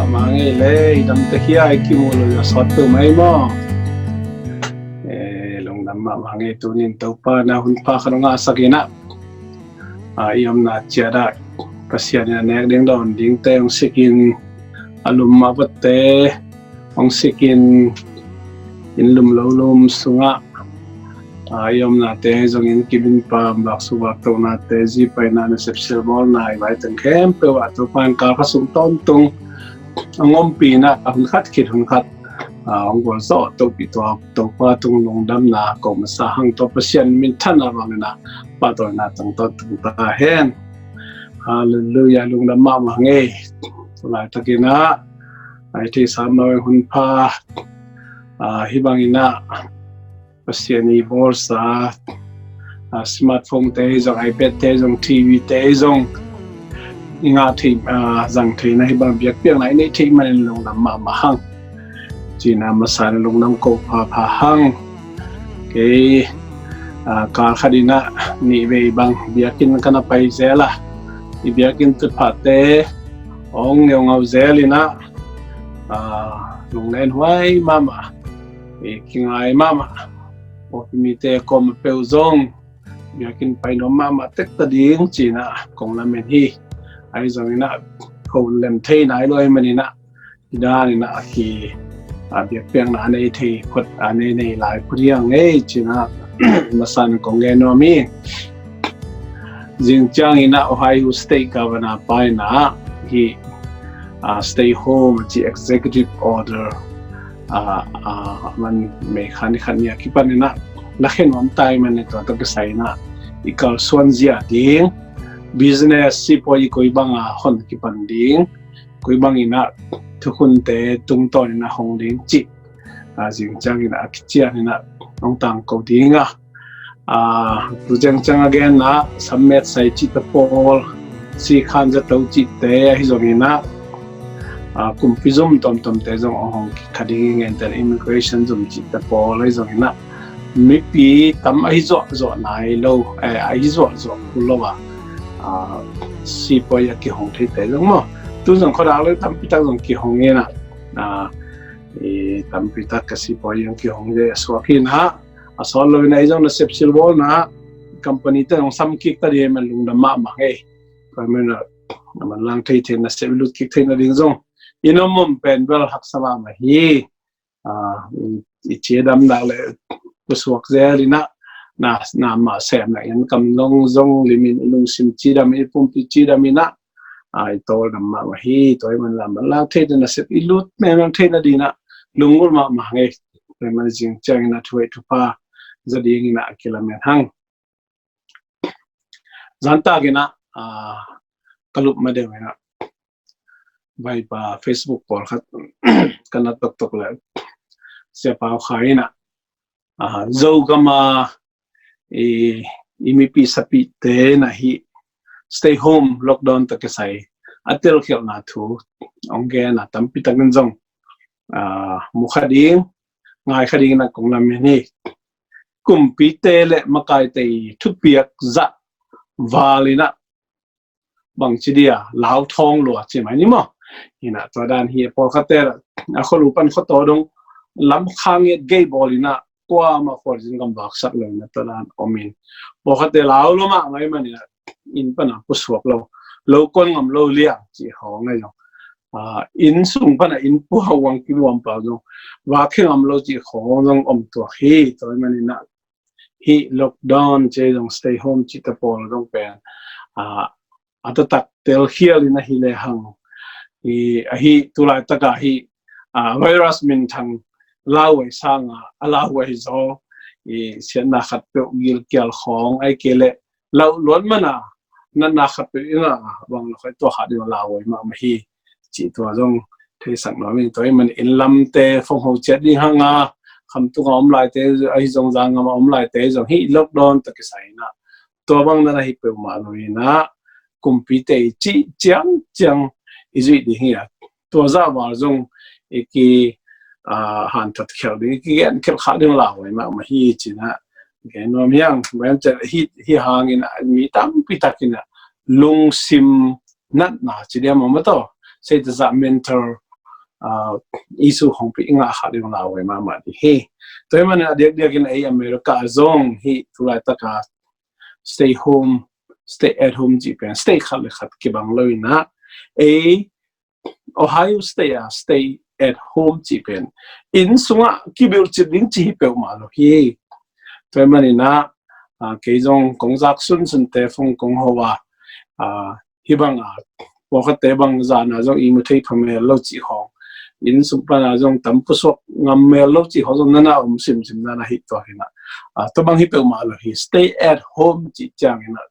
Mangi le dam te hiai ki mo lo sot tu mai mo long nam ma mangi tu nin to pa na hun pa khano nga sakina iom na chiada pasian na nek ding don ding te ong sikin alum ma pate ong sikin in lum lo lum sunga iom na te zong in kibin pa bak suwa to na te ji pa na na sepsil bol na i vai teng kem pe wa to pan ka sum ton tung ngom pi na hun khat khit hun khat ong gol so to pi to pa tung long dam na ko ma sa hang to pasian min than na wang na pa to na tang to tung ta hen hallelujah lung dam ma ma nge lai takina ai ti sam na hun pa hi bang ina pasian ni bol sa smartphone te zong ipad te zong tv te zong nga thì rằng thì này bằng việc này này thì mình lùng nằm mà hăng chỉ nằm mà sai lùng nằm cổ phá hăng cái cả khadina ni về bằng việc kinh cái nào phải dễ là việc kinh tự phát tế ông nhiều ngầu dễ lên á lùng lên hoài mama cái ngày mama một mi te com peo zong việc kinh phải nó mama tết ta điên chỉ na cũng là mình hi ai zong ina hồn lem thei nai loi manina ida ni na ki biak piang na nei thei khot ane nei lai priang ei china masan kong ge no mi Xinjiang ina Ohio State Governor pai na hi stay home chi executive order man me khan ya ki panina la khen wam tai man to ta sai na ikal swanzia ding business si poi koi banga hon ki panding koi bangina thukun te tung ton na hong ding chi jing chang ina akchia ina ong tang ko dinga tu chang again na submit sai chi ta pol si khan ja to chi te hi zong ina kum pizum tom te zong hong ki khading enter immigration zum chi ta pol ai zong ina mi pi tam ai zo nai lo ai zo lo wa si poi ki hong thei te long mo tu jong kho dang le tam pi ta jong ki hong nge na tam pi ta ka si poi yang ki hong de so kin ha asol lo na jong na sepsil bol na company ta jong sam ki ta de man lung da ma nge ka men na man lang thei na sebilut ki thei na ding jong inom mom pen bel hak sama ma hi i che dam da le ku suak ze na ma sem na yan kam long zong limin lung sim chi dam i pum pi chi dam ina ai to dam ma hi to man la the na sep ilut me man the na dina lungul ma nge pe man jing chang na thoi tu pa za ding ina kilomet hang zanta gina kalup ma de na bai pa Facebook por khat kana tok le se pa khai na zo kama imipi sapi te na hi stay home lockdown ta ke sai atel khel na thu ongge na tampi takan jong mukhading ngai khading na kong lam ni kumpi te le makai te thupiak za valina bang chidia lao thong lo chi mai ni mo ina to dan hi por khater a kholu pan khoto dong lam khang ye gay bolina qua mà khỏi dân cầm bạc sắc lên là tôi làm omin, bỏ khát để lão lắm mà mấy mình in phần nào cũng suộc lâu con ngầm lâu liang chỉ họ ngay rồi in sung phần nào in bu hậu hoàng kim hoàng bảo rồi và khi ngầm lâu chỉ họ trong tuổi hi tôi mình nè hi lockdown chơi trong stay home chỉ tập bol trong bèn tôi tắt tel hiel na hi le hang hi tu lại tất cả hi virus mình thằng lao ai sang lao ai zo sian na khat pe gil kyal khong ai kele lao lon mana na khat pe ina bang lo to ha di lao ai ma hi chi to jong thei sang no min toy man in lam te phong ho chet ding hanga kham tu ngom lai te ai jong jang ngam om lai te jong hi lockdown ta ki sai na to bang na hi pe ma lo ina kumpi te chi chang izui di hi to za wa jong ki han thật khéo đi cái gen khéo khá đường lào ấy mà hi chỉ là cái nó miang mà chỉ hi hàng in mi tam pita kina lung sim nát na chỉ đem mà to say the mentor isu hong pi nga kha ding lawe ma di he toy man adek dek in ai America zong hi tulai taka stay home stay at home ji pen stay khal khat ki bang loina a Ohio stay at home ji pen in sunga ki bil chi ding chi pe ma lo hi toy man ina ke zong kong jak sun te phong kong hoa hi bang wo kha te bang za na zong i mu thei phame lo chi hong in supana zong tam pusok ngam me lo chi ho zong nana sim na hi to hina to bang hi pe ma lo hi stay at home chi chang ina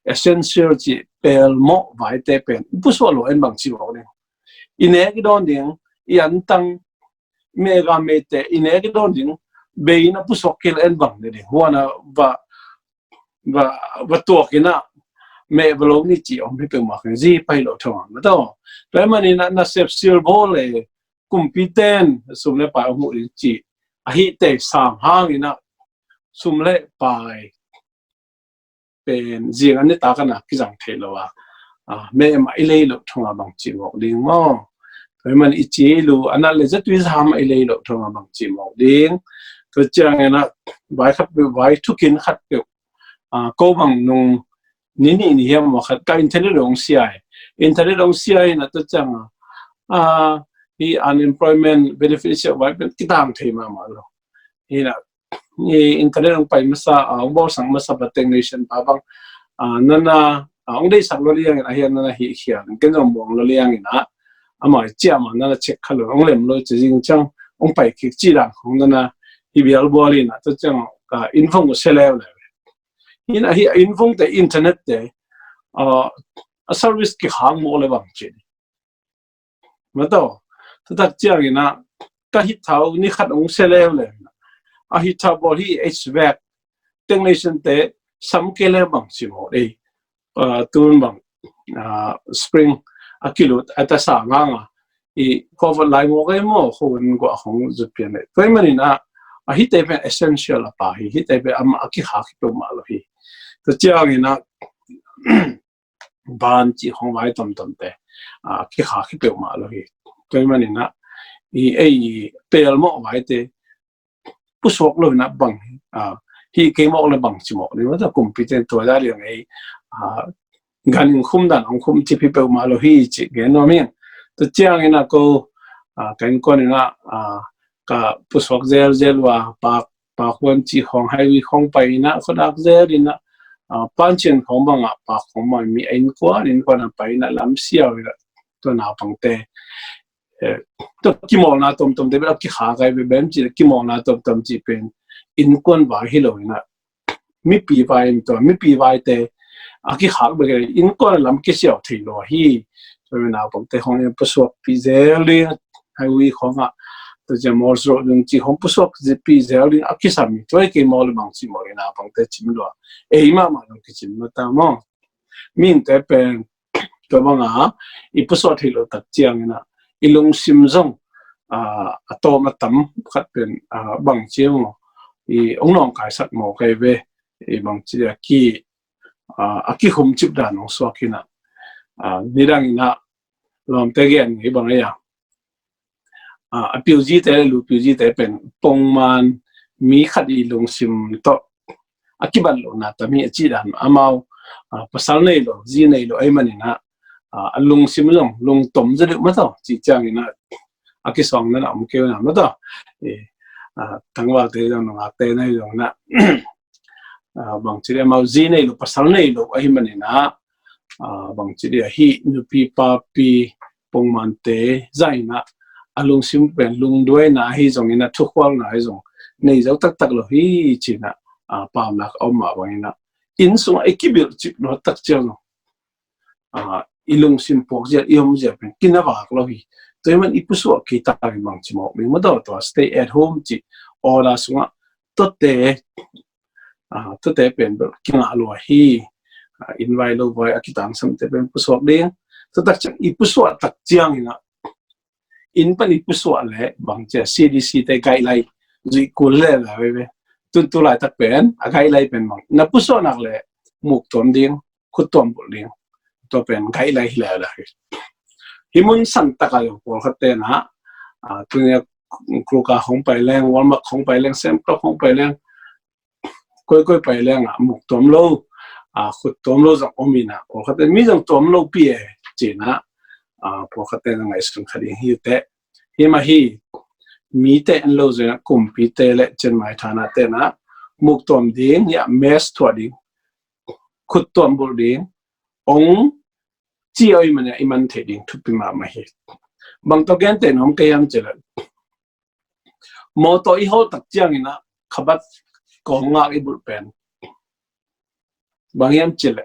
essential chi pel mo vai te pen puso lo en bang chi lo ne ine ki don ding yan tang me ga me te ine ki don ding be ina pusok kel en bang ne wana va to kina me belong ni chi om pe ma kan ji pai lo thong ma to pe mani na sep sil bol le competen sum le pa mu chi a hi te sam hang ina sum le pai pen ji an ni ta kana ki jang the lo wa me ma ile lo thong bang chi mo ding mo pe man i chi lu ana le zat wi ham ile lo thong bang chi mo ding to chang ena vai khat vai thukin khat pe ko bang nung ni hiam wa khat ka internet ong CI na to chang hi unemployment beneficiary wa kitang thema ma lo hi na ni internet ong pai masa ong bo sang masa bateng nation pa bang nana ong dei sak lo liang a hian nana hi hian ken jong bong lo liang ina ama chia ma nana check khalo ong lem lo chi jing chang ong pai ki chi dang khong nana hi bial boli na to chang ka info ko selew le ina hi info te internet te a service ki hang mo le bang chi ma to tak chiang ina ka hi thau ni khat ong selew le a hi tha bol hi HVAC technician te sam ke le bang chi mo e tun bang spring akilut ata sa nga i cover lai mo ke mo khon go hong zu pian le toy manina a hi te pe essential pa hi te pe am aki ha ki to ma lo hi to chiang ina ban chi hong vai tom te ki ha ki pe ma lo hi toy manina i pel mo vai te pusok lo na bang hi ke mo le bang chi mo ni wa competent to da liang ai ganin khum dan ong khum chi pe ma lo hi chi ge no mi to chiang ina ko kan ko ni na ka pusok zel wa pa khon chi hong hai wi khong pai na khodak zel ina pan chen khong bang pa khong ma mi ein ko na pai na lam sia wi to na pang te to ki mo na tom te ba ki kha ga be bem chi ki mo na tom chi pen in kon ba hi lo na mi pi vai te aki khak be in kon lam ki xiao thi lo hi so na pang te hong pu so pi zel li hai wi khong to je mo so lung chi hong pu so ji pi zel li aki sa mi to ke mo le bang chi mo na pang te chim lo ma lo ki chim no ta mo min te pen to banga I pu so thi lo tak chiang na ilung sim zong to ma tam khat pen bang chiang mo I ong nong kai sat mo kai ve bang chi ki aki khum chip dan ong so kina nirang na lom te gen hi bang ya piu ji te pen pong man mi khat I lung sim to akiban lo na ta mi chi dan amao pasal nei lo ji nei lo ai manina lung sim lung tom zelu ma to chi chang ina aki song na am ke na ma to tangwa te jong na te nei jong na bang chi mau ji nei lo pasal nei lo ai manina bang chi hi nu pi pa pi pong man te zaina alung sim pen lung doi na hi jong ina thu khwal na hi jong nei jau tak lo hi china pam nak om ma bangina in sung ekibil chip no tak chang ilung sim pok je iom je pen kinawa lo hi toiman ipusu ki ta bang chi mo mi mo do to stay at home chi ola sunga to te pen kinga lo hi invite lo boy akitang sam te pen pusu ding to tak chang ipusu tak chiang ina in pan ipusu le bang che CDC te guideline ji kul le la we tu lai tak pen a guideline pen bang na pusu nak le muk tom ding khut tom bol ding to pen guideline la himun santa kayo por kate na tunya kruka hong pai leng walmak hong pai leng sempro hong pai leng koi pai leng muk tom lo khut tom lo jang omina por kate mi jang tom lo pie china por kate na ngai sun khadi hi te hi ma hi mi te en lo je kumpi te le chen mai thana te na muk tom ding ya mes thwa ding khut tom bul ding ong chi oi mane iman the ding thupi ma ma hi bang to gen te nom ke yam chela mo to I ho tak chiang ina khabat ko nga I bul pen bang yam chela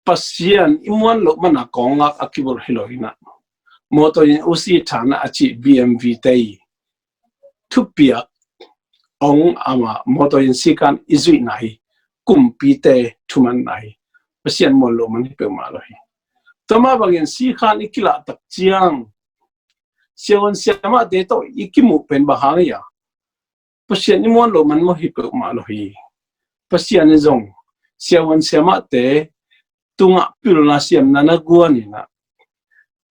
pasian imwan lo mana ko nga akibul hiloina mo to in usi thana achi bmv tei thupia ong ama mo to in sikan izui nahi kumpi te thuman nahi pasian mo lo man pe ma lo hi tama bangin si khan ikila tak chiang siawan siama de to ikimu pen bahang ya pasian ni mon lo man mo hi pe ma lo hi pasian ni zong siawan siama te tunga pilna siam nana guani na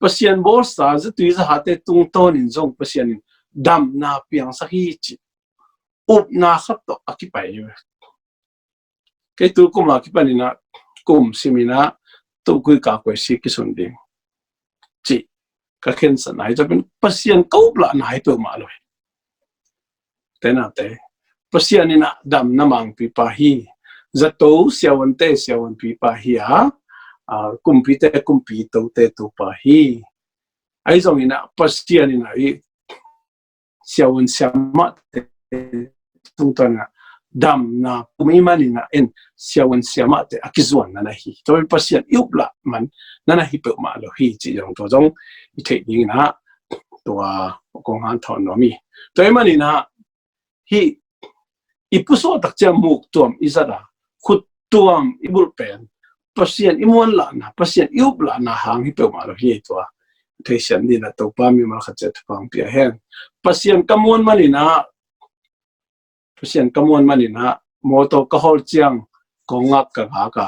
pasian bor sa za tui za hate tung ton in zong pasian dam na piang sa hi chi up na khat to akipai yo ke tu kum la ki panina kum simina tu kui ka ko si ki sun ding chi ka khen sa nai ja ben pasian ko bla nai to ma lo te na te pasian ina dam na mang pi pa hi za to siawan pi pa hi kumpi to te tu pa hi ai zong ina pasian ina I siawan siama te tung tanga dam na kumimani na en siawan siama te akizuan na hi to pasian iupla man na hi pe ma lo hi chi yong to jong I the ding na to kong han thon no mi to mani na hi ipuso tak cha muk tuam izada khut tuam ibul pen pasian imon la na pasian iupla na hang hi pe ma lo hi to thesian ni na to pa mi ma kha chet pang pia hen pasian kamon mani na pasian kamon mani na moto ka hol chiang kongak ka ka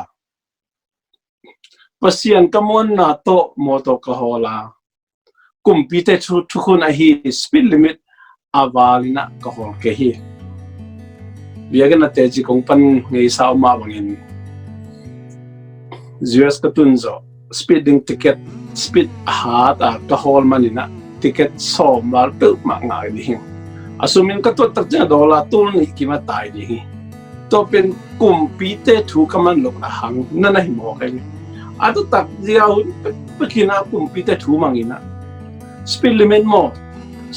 pasian kamon na to moto ka hola kumpi te thu khun a hi speed limit awalina ka hol ke hi biaga na te ji kongpan ngei sa ma bangin US ka tunzo speeding ticket speed ha ka hol mani na ticket so mal pe ma nga ni asumin ka to tak ja dola tul ni ki ma tai ni to pen kumpi te thu kaman lok na hang na hi mo kai ato tak dia pe kina kumpi te thu mangina speed limit mo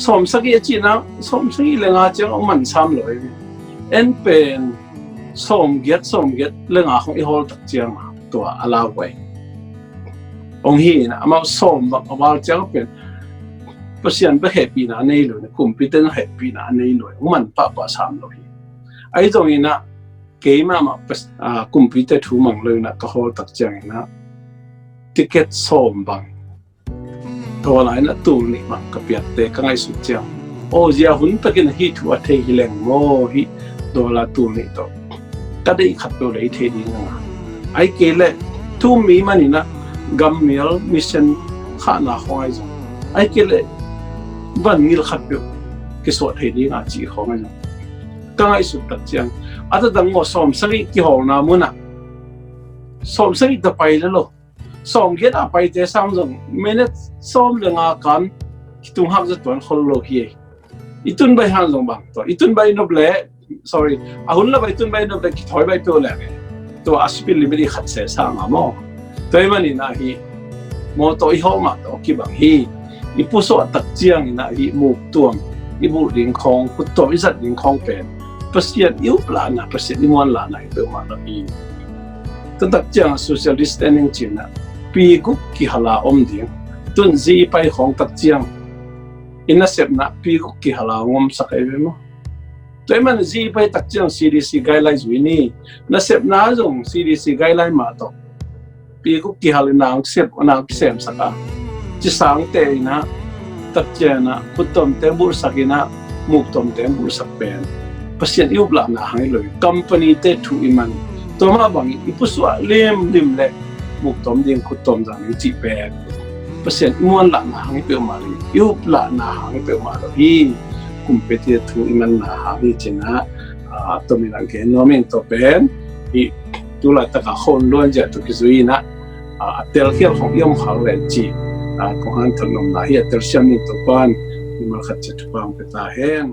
som sagi chi na som sagi lenga chang ong man sam loi en pen som get lenga khong I hol tak chiang to ala wai ong hi na ama som ba awal chang pen pasian ba happy na nei lo na kumpi na happy na nei lo man pa sam lo hi ai zong ina ke ma kumpi te thu mang lo na ka hol tak chiang na ticket som bang to lai na tu ni bang ka piat te ka ngai su chiang o zia hun takin hi thu a thei hi leng mo hi dola tu ni to ka dei khat to lei the ding na ai ke le tu mi mani na gammel mission kha na hoi zo ai ke le ban ngil khat pe ke so the ding a chi ho ngai ka ngai su tak chiang ata dang mo som sari ki ho na mu na som sari ta pai le lo som get a pai te sam jong minute som le nga kan ki tung hak za ton khol lo hi itun bai han jong bang to itun bai no ble sorry ahun la bai tun bai no ble ki thoi bai to le to aspil limit khat se sa ma mo to mani na hi mo to I ho ma to ki bang hi ipuso tak chiang ina hi muk tuam ibu ring khong ku to izat ring khong pen pasian iu plan na pasian ni mon la na to ma na hi to tak chiang social distancing china pi gu ki hala om ding tun zi pai khong tak chiang ina sep na pi gu ki hala ngom sakai mo to man zi pai tak chiang CDC guidelines wi ni na sep na jong CDC guideline ma to pi gu ki hala nang sep na sem saka chi sang te na tak chena putom te bur sakina muk tom te bur sak pen pasien iu bla na hang loi company te thu iman to ma bang ipuswa lim le muk tom ding khu tom jang chi pen 100% muan la na hang pe mari yup la na hang pe mari hi kumpeti thu iman na hi china to mi lang ke no min to pen hi tu la ta ka khon lon ja tu ki zui na tel khial khong yom khang le chi ko han thon nom na hi tel siam ni to pan ni mal khat che tu pang pe ta hen